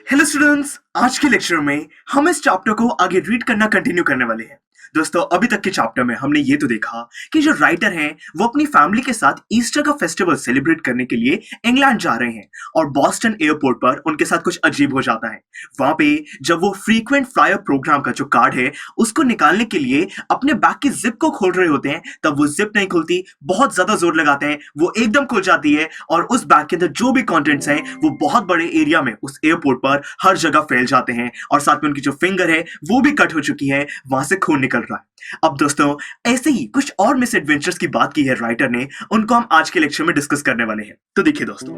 Hello students, आज के lecture में हम इस चैप्टर को आगे रीड करना कंटिन्यू करने वाले हैं। दोस्तों, अभी तक के चैप्टर में हमने ये तो देखा कि जो राइटर हैं वो अपनी फैमिली के साथ ईस्टर का फेस्टिवल सेलिब्रेट करने के लिए इंग्लैंड जा रहे हैं और बॉस्टन एयरपोर्ट पर उनके साथ कुछ अजीब हो जाता है। वहां पे जब वो फ्रीक्वेंट फ्लायर प्रोग्राम का जो कार्ड है उसको निकालने के लिए अपने बैग की जिप को खोल रहे होते हैं, तब वो जिप नहीं खुलती। बहुत ज्यादा जोर लगाते हैं, वो एकदम खुल जाती है और उस बैग के अंदर जो भी कंटेंट्स हैं वो बहुत बड़े एरिया में उस एयरपोर्ट पर हर जगह फैल जाते हैं और साथ में उनकी जो फिंगर है वो भी कट हो चुकी है, वहां से खून निकल रहा है। अब दोस्तों, ऐसे ही कुछ और मिस एडवेंचर्स की बात की है राइटर ने, उनको हम आज के लेक्चर में डिस्कस करने वाले हैं। तो देखिए दोस्तों,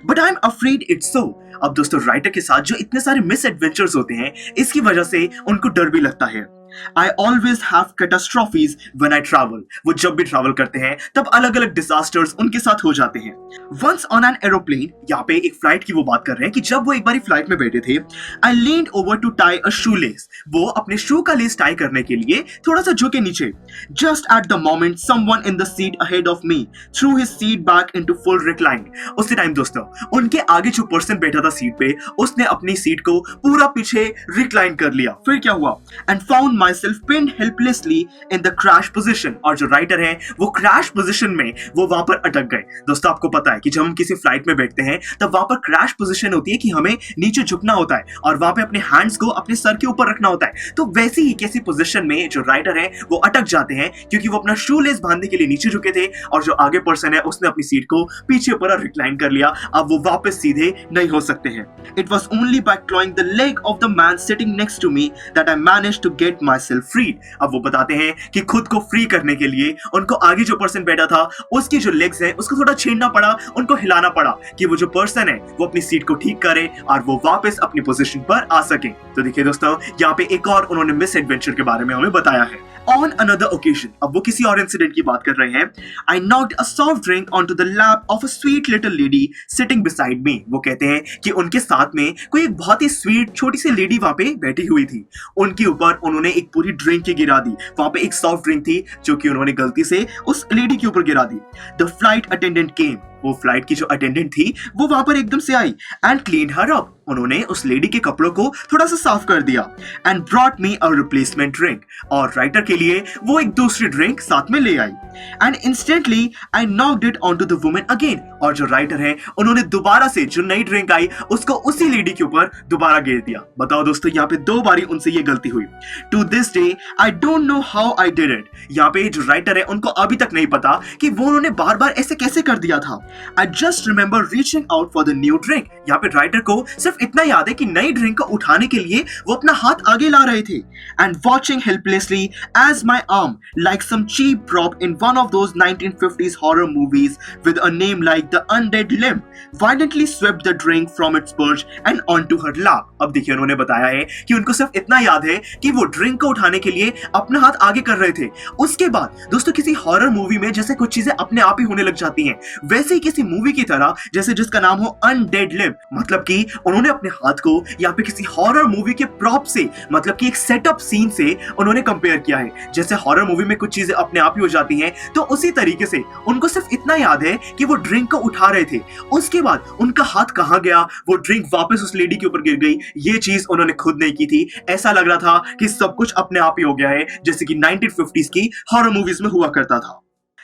but I am afraid it's so. अब दोस्तों, राइटर के साथ जो इतने सारे मिस एडवेंचर्स होते हैं, इसकी वजह से उनको डर भी लगता है। I always have catastrophes when I travel. वो जब भी ट्रैवल करते हैं तब अलग अलग डिजास्टर्स उनके साथ हो जाते हैं। Once on an aeroplane, यहाँ पे एक फ्लाइट की वो बात कर रहे हैं कि जब वो एक बारी फ्लाइट में बैठे थे, I leaned over to tie a shoelace. वो अपने शू का लेस टाई करने के लिए थोड़ा सा झुके नीचे। Just at the moment, someone in the seat ahead of me threw his seat back into full recline. उसी टाइम दोस्तों, उनके आगे जो पर्सन बैठा था सीट पे, उसने अपनी सीट को पूरा पीछे रिक्लाइन कर लिया। फिर क्या हुआ? And found myself pinned helplessly in the crash position. और जो राइटर है वो क्रैश पोजीशन में वो वहां पर अटक गए। दोस्तों, आपको पता है कि जब हम किसी फ्लाइट में बैठते हैं तब वहां पर क्रैश पोजीशन होती है कि हमें नीचे झुकना होता है और वहां पे अपने हैंड्स को अपने सर के ऊपर रखना होता है। तो वैसी ही किसी पोजीशन में जो राइटर है वो अटक जाते हैं क्योंकि वो अपना शू लेस बांधने के लिए नीचे झुके थे और जो आगे पर्सन है उसने अपनी सीट को पीछे ऊपर रिक्लाइन कर लिया। अब वो वापस सीधे नहीं हो सकते हैं। It was only by clawing the leg of the man sitting next to me that I managed to get myself freed. अब वो बताते हैं कि खुद को फ्री करने के लिए उनको आगे जो पर्सन बैठा था उसकी जो लेग्स हैं उसको थोड़ा छेड़ना पड़ा, उनको हिलाना पड़ा कि वो जो पर्सन है वो अपनी सीट को ठीक करे और वो वापस अपनी पोजीशन पर आ सके। तो देखिए दोस्तों, यहाँ पे एक और उन्होंने मिस एडवेंचर के बारे में हमें बताया है। On another occasion, अब वो किसी और इंसिडेंट की बात कर रहे हैं। I knocked a soft drink onto the lap of a sweet little lady sitting beside me. वो कहते हैं कि उनके साथ में कोई एक बहुत ही स्वीट छोटी सी लेडी वहां पे बैठी हुई थी। उनके ऊपर उन्होंने एक पूरी ड्रिंक की गिरा दी। वहां पे एक सॉफ्ट ड्रिंक थी जो कि उन्होंने गलती से उस लेडी के ऊपर गिरा दी। The flight attendant came. वो फ्लाइट की जो अटेंडेंट थी वो वहां पर एकदम से आई एंड क्लीन हर अप। उन्होंने उस लेडी के कपड़ों को थोड़ा सा साफ कर दिया and brought me a replacement drink. और राइटर के लिए वो एक दूसरी ड्रिंक साथ में ले आई and instantly I knocked it on to the woman again. और जो राइटर है उन्होंने दोबारा से जो नई ड्रिंक आई उसको उसी लेडी के ऊपर दोबारा गिर दिया। बताओ दोस्तों, यहाँ पे दो बारी उनसे ये गलती हुई। To this day I don't know how I did it. यहाँ पे जो राइटर है उनको अभी तक नहीं पता कि वो उन्होंने बार बार ऐसे कैसे कर दिया था। I just remember reaching out for the new drink. यहाँ पे राइटर को सिर्फ इतना याद है कि नई ड्रिंक को उठाने के लिए वो अपना हाथ आगे ला रहे थे and watching helplessly as my arm, like some cheap prop in one of those 1950s horror movies with a name like The Undead Limb, violently swept the drink from its perch and onto her lap. अब देखिए, उन्होंने बताया है कि उनको सिर्फ इतना याद है कि वो ड्रिंक को उठाने के लिए अपना हाथ आगे कर रहे थे। उसके बाद दोस्तों, किसी हॉरर मूवी में जैसे कुछ चीजें अपने आप ही होने लग जाती हैं, वैसे ही किसी मूवी की तरह जैसे जिसका नाम हो अनडेड लिम्ब, मतलब कि उन्होंने अपने हाथ को यहाँ पे किसी हॉरर मूवी के प्रॉप से, मतलब कि एक सेटअप सीन से उन्होंने कंपेयर किया है। जैसे हॉरर मूवी में कुछ चीजें अपने आप ही हो जाती हैं, तो उसी तरीके से उनको सिर्फ इतना याद है कि वो ड्रिंक को उठा रहे थे। उसके बाद उनका हाथ कहाँ गया, वो ड्रिंक वापस उस लेडी के ऊपर गिर गई, ये चीज उन्होंने खुद नहीं की थी। ऐसा लग रहा था कि सब कुछ अपने आप ही हो गया है, जैसे कि 1950s की हॉरर मूवीज में हुआ करता था।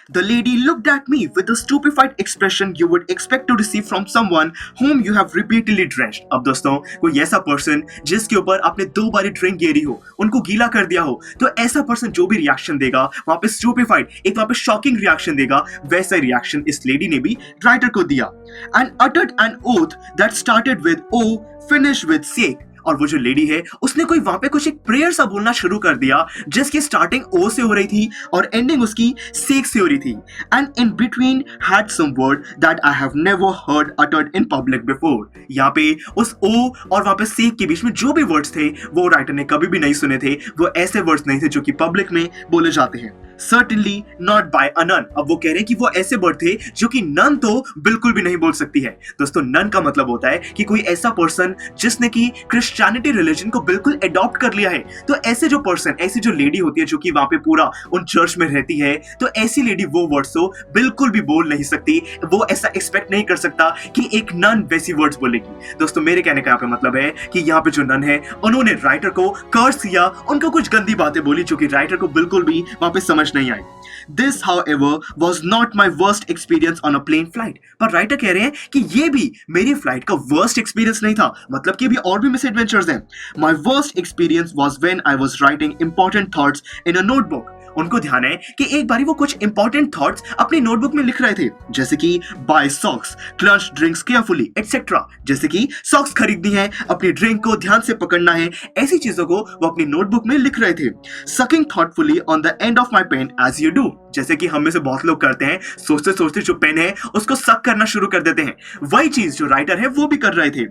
The lady looked at me with the stupefied expression you would expect to receive from someone whom you have repeatedly drenched. अब दोस्तों, कोई ऐसा पर्सन जिसके ऊपर आपने दो बारी ड्रिंक गिरी हो, उनको गीला कर दिया हो, तो ऐसा पर्सन जो भी रिएक्शन देगा वहां पे स्टूपिफाइड, एक वहां पे शॉकिंग रिएक्शन देगा। वैसा रिएक्शन इस लेडी ने भी राइटर को दिया and uttered an oath that started with O, finished with sake. और वो जो लेडी है उसने कोई वहां पे कुछ एक प्रेयर सा बोलना शुरू कर दिया जिसकी स्टार्टिंग ओ से हो रही थी और एंडिंग उसकी सेक से हो रही थी and in between had some word that I have never heard uttered in public before. यहाँ पे उस ओ और वहां पे सेक के बीच में जो भी वर्ड्स थे वो राइटर ने कभी भी नहीं सुने थे। वो ऐसे वर्ड्स नहीं थे जो कि पब्लिक में बोले जाते हैं। Certainly not by a nun. अब वो कह रहे हैं कि वो ऐसे वर्ड थे जो कि नन तो बिल्कुल भी नहीं बोल सकती है। दोस्तों नन का मतलब होता है कि कोई ऐसा पर्सन जिसने कि क्रिश्चियनिटी रिलीजन को बिल्कुल अडॉप्ट कर लिया है। तो ऐसे जो पर्सन, ऐसी जो लेडी होती है जो कि वहां पे पूरा उन चर्च में रहती है, तो ऐसी लेडी वो वर्ड्स तो बिल्कुल भी बोल नहीं सकती। वो ऐसा एक्सपेक्ट नहीं कर सकता कि एक नन वैसी वर्ड्स बोलेगी। दोस्तों मेरे कहने का यहाँ पे मतलब है कि यहाँ पे जो नन है उन्होंने राइटर को कर्स किया, उनको कुछ गंदी बातें बोली जो कि राइटर को बिल्कुल भी वहां पे समझ नहीं आई। This, however, was not my worst experience on a plane flight. पर राइटर कह रहे हैं कि ये भी मेरी फ्लाइट का वर्स्ट एक्सपीरियंस नहीं था, मतलब कि अभी और भी मिस एडवेंचर्स हैं। My worst experience was when I was writing important thoughts in a notebook. उनको ध्यान है कि एक बारी वो कुछ इंपॉर्टेंट थॉट्स अपनी नोटबुक में लिख रहे थे, जैसे कि buy socks, clutch drinks carefully etcetera. जैसे कि सॉक्स खरीदनी है, अपनी ड्रिंक को ध्यान से पकड़ना है, ऐसी चीजों को वो अपनी नोटबुक में लिख रहे थे। Sucking thoughtfully on the end of my pen as you do, जैसे कि हम में से बहुत लोग करते हैं, सोचते सोचते जो पेन है उसको सक करना शुरू कर देते हैं। वही चीज जो राइटर है वो भी कर रहे थे।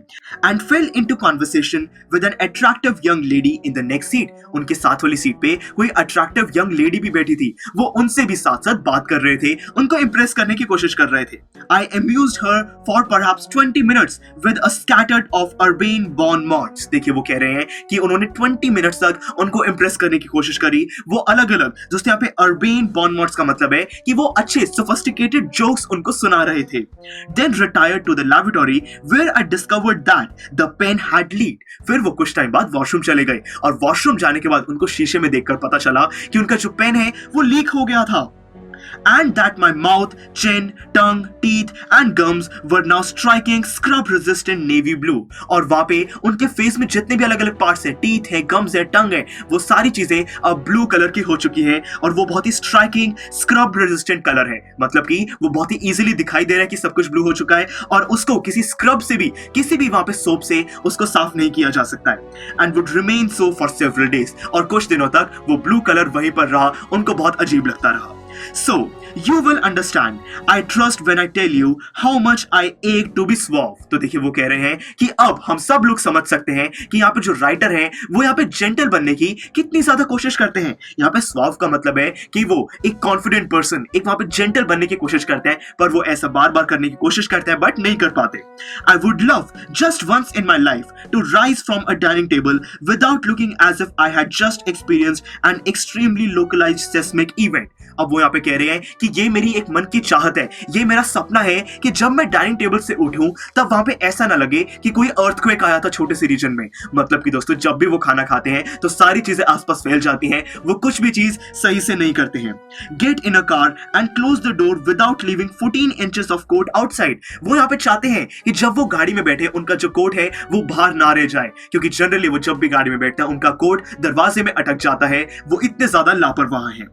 And fail into conversation with an attractive young lady in the next seat. उनके साथ वाली सीट पे कोई अट्रैक्टिव यंग लेडी भी बैठी थी, वो उनसे भी साथ साथ बात कर रहे थे, उनको इंप्रेस करने की कोशिश कर रहे थे। आई amused her for perhaps 20 minutes with a scattered of urbane bon mots। देखिए वो कह रहे हैं कि उन्होंने 20 मिनट्स तक उनको इंप्रेस करने की कोशिश करी, वो अलग अलग। दोस्तों यहाँ पे urbane bon mots का मतलब है कि वो अच्छे sophisticated jokes उनको सुना रहे थे। Then retired to the lavatory where I discovered that the pen had leaked। फिर वो कुछ टाइम बाद वॉशरूम चले गए और वॉशरूम जाने के बाद उनको शीशे में देखकर पता चला कि उनका जो पेन है वो लीक हो गया था। And that my mouth, chin, tongue, teeth and gums were now striking scrub-resistant navy blue। और वहां पे उनके फेस में जितने भी अलग अलग पार्ट्स हैं, टीथ है, गम्स है, टंग है, वो सारी चीजें अब ब्लू कलर की हो चुकी है और वो बहुत ही स्ट्राइकिंग स्क्रब रेजिस्टेंट कलर है। मतलब कि वो बहुत ही इजीली दिखाई दे रहा है कि सब कुछ ब्लू हो चुका है और उसको किसी स्क्रब से भी, किसी भी वहां पे सोप से उसको साफ नहीं किया जा सकता है। And would remain so for several days. और कुछ दिनों तक वो ब्लू कलर वहीं पर रहा, उनको बहुत अजीब लगता रहा। So, you will understand, I trust when I tell you how much I ache to be suave। तो देखिए वो कह रहे हैं कि अब हम सब लोग समझ सकते हैं कि यहाँ पे जो राइटर हैं वो यहाँ पे जेंटल बनने की कितनी ज्यादा कोशिश करते हैं। यहाँ पे suave का मतलब है कि वो एक कॉन्फिडेंट पर्सन, एक वहां पे जेंटल बनने की कोशिश करते हैं, पर वो ऐसा बार बार करने की कोशिश करते हैं बट नहीं कर पाते। I would love just once in my life to rise from a dining table without looking as if I had just experienced an extremely localized seismic event। अब वो यहाँ पे कह रहे हैं कि ये मेरी एक मन की चाहत है, ये मेरा सपना है कि जब मैं डाइनिंग टेबल से उठूं तब वहां पे ऐसा ना लगे कि कोई अर्थक्वेक आया था छोटे से रीजन में। मतलब कि दोस्तों जब भी वो खाना खाते हैं तो सारी चीजें आसपास फैल जाती हैं, वो कुछ भी चीज सही से नहीं करते हैं। Get in a car and close the door without leaving 14 inches of coat outside. वो यहाँ पे चाहते हैं कि जब वो गाड़ी में बैठे उनका जो कोट है वो बाहर ना रह जाए, क्योंकि जनरली वो जब भी गाड़ी में बैठता है उनका कोट दरवाजे में अटक जाता है, वो इतने ज्यादा लापरवाह हैं।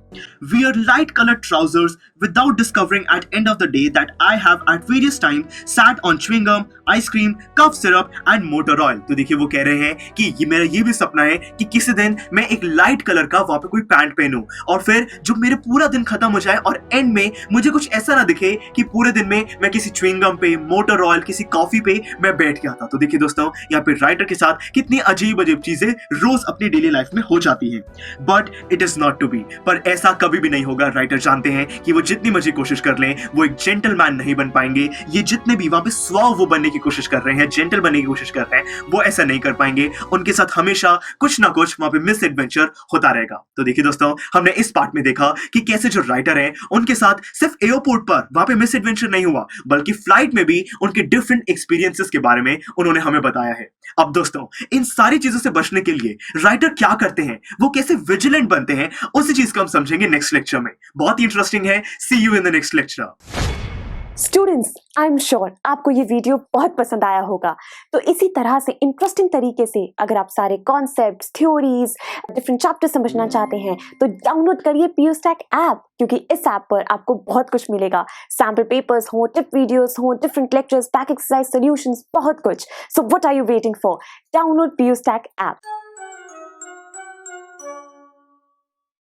Wear light colored trousers without discovering at end of the day that I have at various times sat on chewing gum, ice cream, cough syrup and motor oil। तो देखिए वो कह रहे हैं कि ये मेरा ये भी सपना है कि किसी दिन मैं एक लाइट कलर का वहां पे कोई पैंट पहनूं और फिर जब मेरे पूरा दिन खत्म हो जाए और एंड में मुझे कुछ ऐसा ना दिखे कि पूरे दिन में मैं किसी च्युइंग गम पे, मोटर ऑयल, किसी कॉफी पे मैं बैठ गया था। तो देखिए दोस्तों यहाँ पे राइटर के साथ कितनी अजीब अजीब चीजें रोज अपनी डेली लाइफ में हो जाती हैं, but it is not to be. पर ऐसा कभी भी नहीं होगा। राइटर जानते हैं कि वो जितनी मर्जी कोशिश कर लें वो एक जेंटलमैन नहीं बन पाएंगे। ये जितने भी वहां पे स्वाव वो बनने की कोशिश कर रहे हैं, जेंटल बनने की कोशिश कर रहे हैं, वो ऐसा नहीं कर पाएंगे। उनके साथ हमेशा कुछ ना कुछ वहां पे मिस एडवेंचर होता रहेगा। तो देखिए दोस्तों हमने इस पार्ट में देखा कि कैसे जो राइटर हैं उनके साथ सिर्फ एयरपोर्ट पर वहां पे मिस एडवेंचर नहीं हुआ, बल्कि फ्लाइट में भी उनके डिफरेंट एक्सपीरियंसेस के बारे में उन्होंने हमें बताया है। अब दोस्तों इन सारी चीजों से बचने के लिए राइटर क्या करते हैं, वो कैसे विजिलेंट बनते हैं, उसी चीज को हम समझेंगे नेक्स्ट लेक्चर में। बहुत ही इंटरेस्टिंग है। See you in the next lecture. Students, I am sure आपको ये वीडियो बहुत पसंद आया होगा। तो इसी तरह से इंटरेस्टिंग तरीके से अगर आप सारे कॉन्सेप्ट्स, थ्योरीज, डिफरेंट चैप्टर समझना चाहते हैं तो डाउनलोड करिए PuStack ऐप, क्योंकि इस ऐप पर आपको बहुत कुछ मिलेगा। सैम्पल पेपर्स हो, टिप वीडियोस हो, different lectures, back exercise solutions, बहुत कुछ। So what are you waiting for? Download PuStack app.